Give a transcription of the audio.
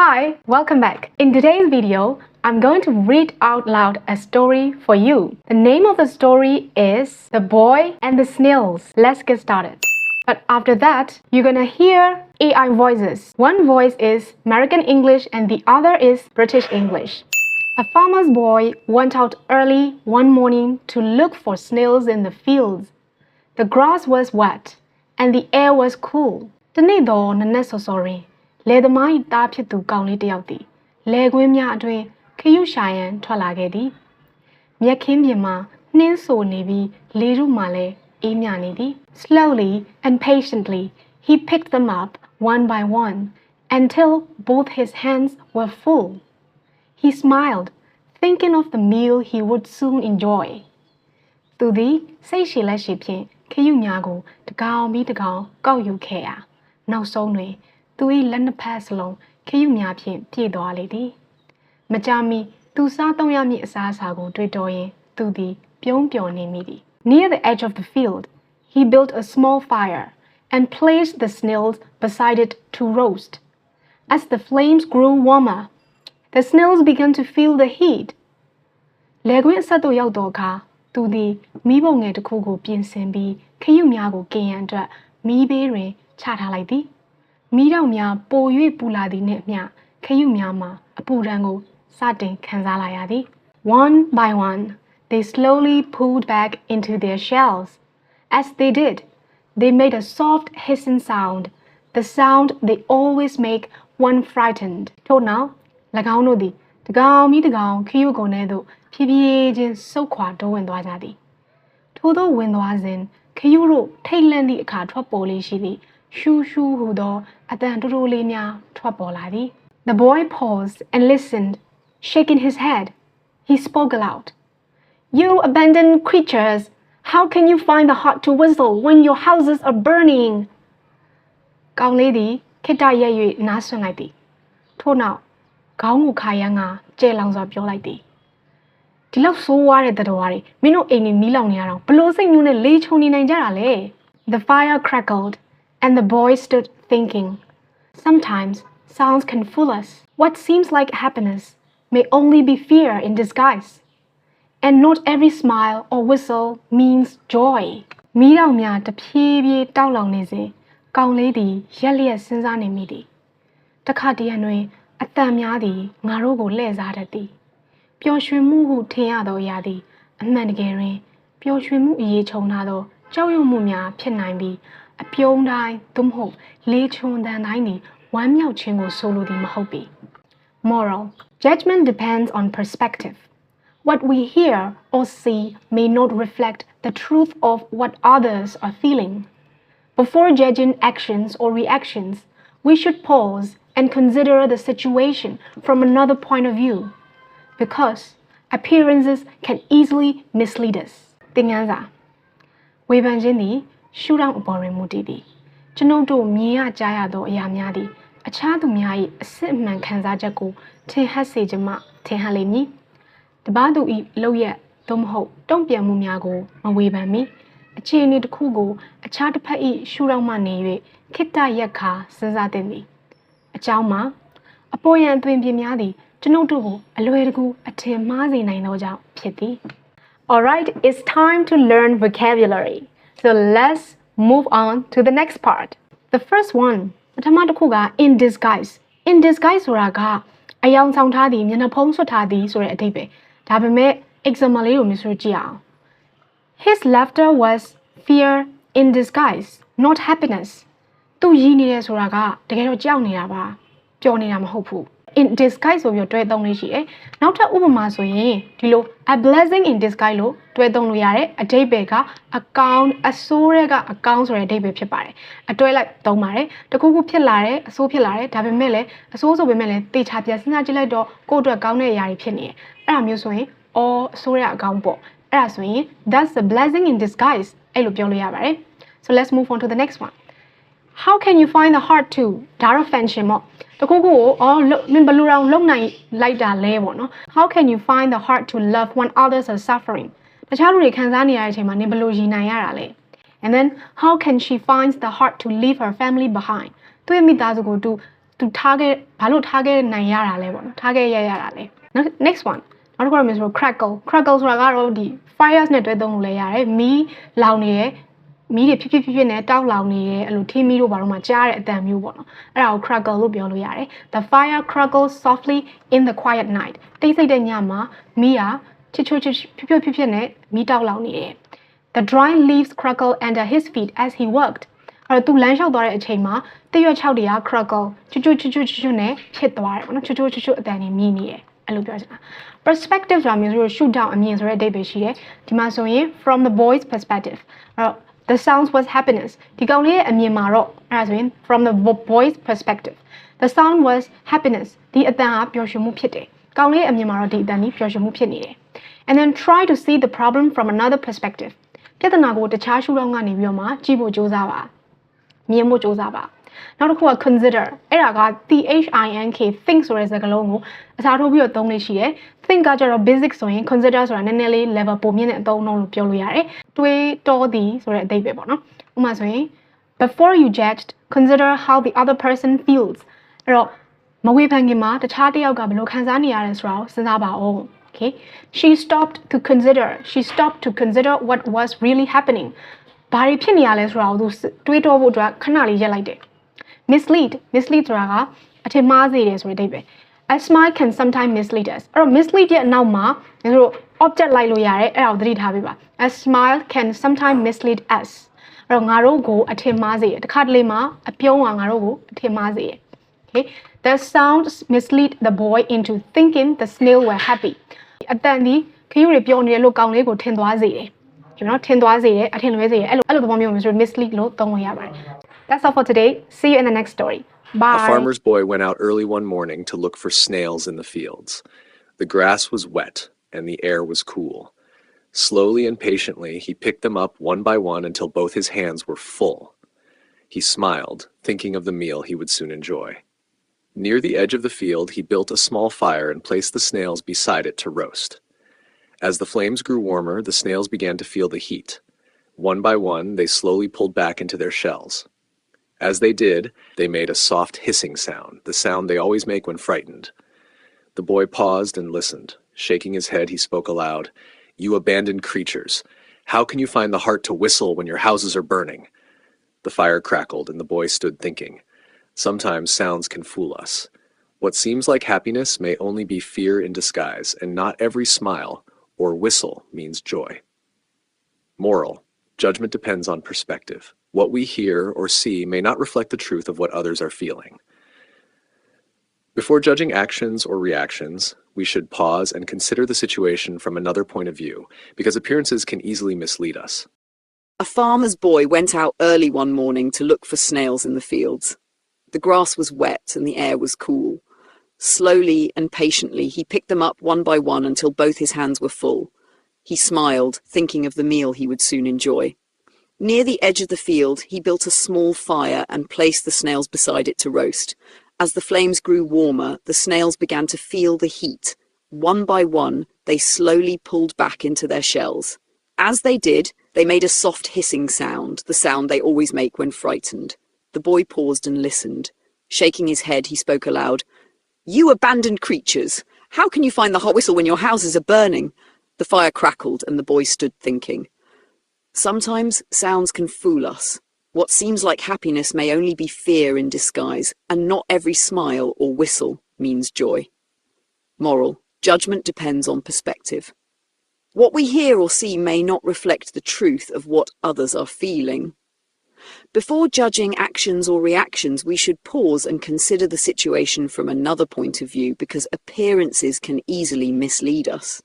Hi, welcome back. In today's video, I'm going to read out loud a story for you. The name of the story is The Boy and the Snails. Let's get started. But after that, you're gonna hear AI voices. One voice is American English and the other is British English. A farmer's boy went out early one morning to look for snails in the fields. The grass was wet and the air was cool. တနေ့တော့နနက်စောစောရင်လယ်သမား၏သားဖြစ်သူကောင်လေးတစ်ယောက်သည်လယ်ကွင်းများအတွင်းခရုရှာရန်ထွက်လာခဲ့သည်မြက်ခင်းပြင်မှာနှင်းဆိုနေပြီးလေထုမှလည်းအေးမြနေသည် Slowly and patiently he picked them up one by one until both his hands were full. He smiled, thinking of the meal he would soon enjoy. သူသည်စိတ်ရှည်လက်ရှည်ဖြင့်ခရုများကိုတကောင်ပြီးတကောင်ကောက်ယူခဲ့ရာနောက်ဆုံးတွင်သူ၏လက်နှစ်ဖက်စလုံးခရုများဖြင့်ပြည့်သွားလေသည်မကြာမီသူစားသုံးရမည့်အစားအစာကိုတွေ့တော့ရင်သူသည်ပြုံးပျော်နေမိသည် Near the edge of the field he built a small fire and placed the snails beside it to roast. As the flames grew warmer, the snails began to feel the heat. လယ်ကွင်းအဆက်သို့ရောက်သောအခါသူသည်မီးပုံငယ်တစ်ခုကိုပြင်ဆင်ပြီးခရုများကိုကင်ရန်အတွက်မီးဘေးတွင်ချထားလိုက်သည်မီးတောင်များပို၍ပူလာသည်နှင့်အမျှခရုများမှာအပူဒဏ်ကိုစတင်ခံစားလာရသည် One by one they slowly pulled back into their shells. As they did, they made a soft hissing sound, the sound they always make when frightened. ထို့နောက်၎င်းတို့သည်တကောင်မိတကောင်ခရုကုန်ထဲသို့ဖြည်းဖြည်းချင်းဆုတ်ခွာတိုးဝင်သွားကြသည်ထို့သောဝင်သွားစဉ်ခရုတို့ထိတ်လန့်သည့်အခါထွက်ပေါ်လေးရှိသည်ရှူရှူဟူသောအတန်တိုးတိုးလေးများထွက်ပေါ်လာသည် The boy paused and listened, shaking his head. He spoke aloud. You abandoned creatures, how can you find the heart to whistle when your houses are burning? ကောင်းလေးသည်ခိတ္တရက်၍နားဆွင့်လိုက်သည်ထို့နောက်ခေါင်းကိုခါရမ်းကကျဲလောင်စွာပြောလိုက်သည်ဒီလောက်ဆိုးဝါးတဲ့တတော်တွေမင်းတို့အိမ်နေမီးလောင်နေရအောင်ဘလို့စိတ်မျိုးနဲ့လေချုံနေနိုင်ကြတာလဲ The fire crackled and the boy stood thinking. Sometimes sounds can fool us. What seems like happiness may only be fear in disguise. And not every smile or whistle means joy. မီးတောင်များတဖြည်းဖြည်းတောက်လောင်နေစဉ်ကောင်လေးသည်ရက်လျက်စဉ်းစားနေမိသည်တခါတည်းရန်တွင်အတန်များသည်ငါတို့ကိုလှည့်စားတတ်သည်ပျော်ရွှင်မှုဟုထင်ရသောအရာသည်အမှန်တကယ်တွင်ပျော်ရွှင်မှုအရေးခြုံထားသောကြောက်ရွံ့မှုများဖြစ်နိုင်ပြီးအပြုံးတိုင်းသို့မဟုတ်လေချွန်တန်တိုင်းသည်ဝမ်းမြောက်ခြင်းကိုဆိုလိုသည်မဟုတ်ပေ Moral Judgment depends on perspective. What we hear or see may not reflect the truth of what others are feeling. Before judging actions or reactions, we should pause and consider the situation from another point of view, because appearances can easily mislead us. သင်ခန်းစာဝေဖန်ခြင်းသည်ရှုထောင့်အပေါ်တွင်မူတည်သည်ကျွန်ုပ်တို့မြင်ရကြားရသောအရာများသည်အခြားသူများ၏အစစ်အမှန်ခံစားချက်ကိုထင်ဟပ်စေခြင်းမှထင်ဟပ်လိမ့်မည်တပါးသူ၏လောက်ရသို့မဟုတ်တုံ့ပြန်မှုများကိုမဝေဖန်မီအခြေအနေတစ်ခုကိုအခြားတစ်ဖက်၏ရှုထောင့်မှနေ၍ခိတ္တရက်ခါစဉ်းစားသင့်သည်အကြောင်းမှာအပေါ်ယံအတွင်ပြများသည်ကျွန်ုပ်တို့ကိုအလွယ်တကူအထင်မှားစေနိုင်သောကြောင့်ဖြစ်သည် Alright, it's time to learn vocabulary. So let's move on to the next part. The first one, ပထမတစ်ခုက in disguise. In disguise ဆိုတာကအယောင်ဆောင်ထားသည်မျက်နှာဖုံးဆွတ်ထားသည်ဆိုတဲ့အဓိပ္ပာယ်ဒါပေမဲ့ example လေးကိုမျိုးဆိုကြည့်အောင် His laughter was fear in disguise, not happiness. သူရည်နေတယ်ဆိုတာကတကယ်တော့ကြောက်နေတာပါပျော်နေတာမဟုတ်ဘူး in disguise ဆိုပြီးတွဲသုံးလေးရှိတယ်နောက်ထပ်ဥပမာဆိုရင်ဒီလို a blessing in disguise လို့တွဲသုံးလို့ရတယ်အဓိပ္ပာယ်ကအကောင်းအဆိုးတွေကအကောင်းဆိုတဲ့အဓိပ္ပာယ်ဖြစ်ပါတယ်အတွဲလိုက်သုံးပါတယ်တခုခုဖြစ်လာတယ်အဆိုးဖြစ်လာတယ်ဒါပေမဲ့လည်းအဆိုးဆိုပေမဲ့လည်းတေချာပြန်စဉ်းစားကြည့်လိုက်တော့ကိုယ့်အတွက်ကောင်းတဲ့အရာတွေဖြစ်နေတယ်အဲ့ဒါမျိုးဆိုရင်အော်အဆိုးရအကောင်းပေါ့အဲ့ဒါဆိုရင် that's a blessing in disguise အဲ့လိုပြောလို့ရပါတယ် so let's move on to the next one How can you find the heart to ဒါတော့ function ပေါ့တခုခုကိုမင်းဘယ်လိုအောင်လုပ်နိုင်လိုက်တာလဲပေါ့နော် How can you find the heart to love when others are suffering တခြားလူတွေခံစားနေရတဲ့အချိန်မှာနင်ဘယ်လိုရည်နိုင်ရတာလဲ And then how can she find the heart to leave her family behind သူ့ရဲ့မိသားစုကိုသူ သူထားခဲ့ဘာလို့ထားခဲ့နိုင်ရတာလဲပေါ့နော်ထားခဲ့ရတာလဲ next one နောက်တစ်ခုကမျိုးဆို crackle ဆိုတာကတော့ဒီ fires နဲ့တွဲသုံးလို့လည်းရတယ်မီးလောင်နေရဲ့မီးတွေဖြစ်နဲ့တောက်လောင်နေရဲ့အဲ့လိုထင်းမီးတို့ဘာလို့မှကြားတဲ့အတန်မျိုးပေါ့နော်အဲ့ဒါကို crackle လို့ပြောလို့ရတယ် the fire crackles softly in the quiet night တိတ်ဆိတ်တဲ့ညမှာမီးကဖြစ်နဲ့မီးတောက်လောင်နေရဲ့ the dry leaves crackle under his feet as he worked အဲ့တော့သူလမ်းလျှောက်သွားတဲ့အချိန်မှာတရွက်6တွေက crackle ချွတ်နဲ့ဖြစ်သွားတယ်ပေါ့နော်ချွတ်အတန်တွေမြည်နေရဲ့အဲ့လိုပြောချင်တာ perspective ဆိုတာမျိုးဆို shoot down အမြင်ဆိုတဲ့အဓိပ္ပာယ်ရှိတယ်ဒီမှာဆိုရင် from the boy's perspective အဲ့တော့ the sound was happiness ဒီကောင်လေးရဲ့အမြင်မှာတော့အဲ့ဒါဆိုရင် from the boy's perspective the sound was happiness ဒီအတန်ကပျော်ရွှင်မှုဖြစ်တယ်ကောင်လေးရဲ့အမြင်မှာတော့ဒီအတန်ကြီးပျော်ရွှင်မှုဖြစ်နေတယ် and then try to see the problem from another perspective ပြဿနာကိုတခြားရှုထောင့်ကနေပြီးတော့မှကြည့်ဖို့ကြိုးစားပါမြင်ဖို့ကြိုးစားပါနောက်တစ်ခုက consider အဲ့ဒါက think ဆိုတဲ့စကားလုံးကိုအစားထိုးပြီးတော့သုံးလို့ရှိတယ် think ကကျတော့ basic ဆိုရင် consider ဆိုတာနည်းနည်းလေး level ပိုမြင့်တဲ့အသုံးအနှုန်းလို့ပြောလို့ရတယ်တွေးတောသည်ဆိုတဲ့အဓိပ္ပာယ်ပေါ့နော်ဥပမာဆိုရင် before you judged consider how the other person feels အဲ့တော့မဝေဖန်ခင်မှာတခြားတစ်ယောက်ကဘယ်လိုခံစားနေရလဲဆိုတာကိုစဉ်းစားပါဦး okay she stopped to consider what was really happening ဘာတွေဖြစ်နေရလဲဆိုတာကိုသူတွေးတောဖို့အတွက်ခဏလေးရက်လိုက်တယ်mislead ဆိုတာကအထင်မှားစေတယ်ဆိုတဲ့အဓိပ္ပာယ် a smile can sometimes mislead us အဲ့တော့ mislead ရဲ့အနောက်မှာတို့ object လိုက်လို့ရတယ်အဲ့ဒါကိုသတိထားပေးပါ a smile can sometimes mislead us အဲ့တော့ငါတို့ကိုအထင်မှားစေတယ်တစ်ခါတလေမှာအပြုံးကငါတို့ကိုအထင်မှားစေတယ် okay the sound mislead the boy into thinking the snail were happy အတန်ဒီခရီးတွေပြောနေတယ်လို့ကောင်လေးကိုထင်သွားစေတယ်you know ထင်သွားစေတယ်အထင်လွဲစေတယ်အဲ့လိုသဘောမျိုးမျိုးဆို mislead လို့သုံးလို့ရပါတယ် That's all for today. See you in the next story. Bye. A farmer's boy went out early one morning to look for snails in the fields. The grass was wet and the air was cool. Slowly and patiently, he picked them up one by one until both his hands were full. He smiled, thinking of the meal he would soon enjoy. Near the edge of the field, he built a small fire and placed the snails beside it to roast. As the flames grew warmer, the snails began to feel the heat. One by one, they slowly pulled back into their shells. As they did, they made a soft hissing sound, the sound they always make when frightened. The boy paused and listened. Shaking his head, he spoke aloud. "You abandoned creatures. How can you find the heart to whistle when your houses are burning?" The fire crackled, and the boy stood thinking. Sometimes sounds can fool us. What seems like happiness may only be fear in disguise, and not every smile or whistle means joy. Moral: judgment depends on perspective. What we hear or see may not reflect the truth of what others are feeling. Before judging actions or reactions, we should pause and consider the situation from another point of view, because appearances can easily mislead us. A farmer's boy went out early one morning to look for snails in the fields. The grass was wet and the air was cool. Slowly and patiently, he picked them up one by one until both his hands were full. He smiled, thinking of the meal he would soon enjoy. Near the edge of the field, he built a small fire and placed the snails beside it to roast. As the flames grew warmer, the snails began to feel the heat. One by one, they slowly pulled back into their shells. As they did, they made a soft hissing sound, the sound they always make when frightened. The boy paused and listened. Shaking his head, he spoke aloud. "You abandoned creatures! How can you find the hot whistle when your houses are burning?" The fire crackled, and the boy stood thinking. Sometimes sounds can fool us. What seems like happiness may only be fear in disguise, and not every smile or whistle means joy. Moral: judgment depends on perspective. What we hear or see may not reflect the truth of what others are feeling. Before judging actions or reactions, we should pause and consider the situation from another point of view, because appearances can easily mislead us.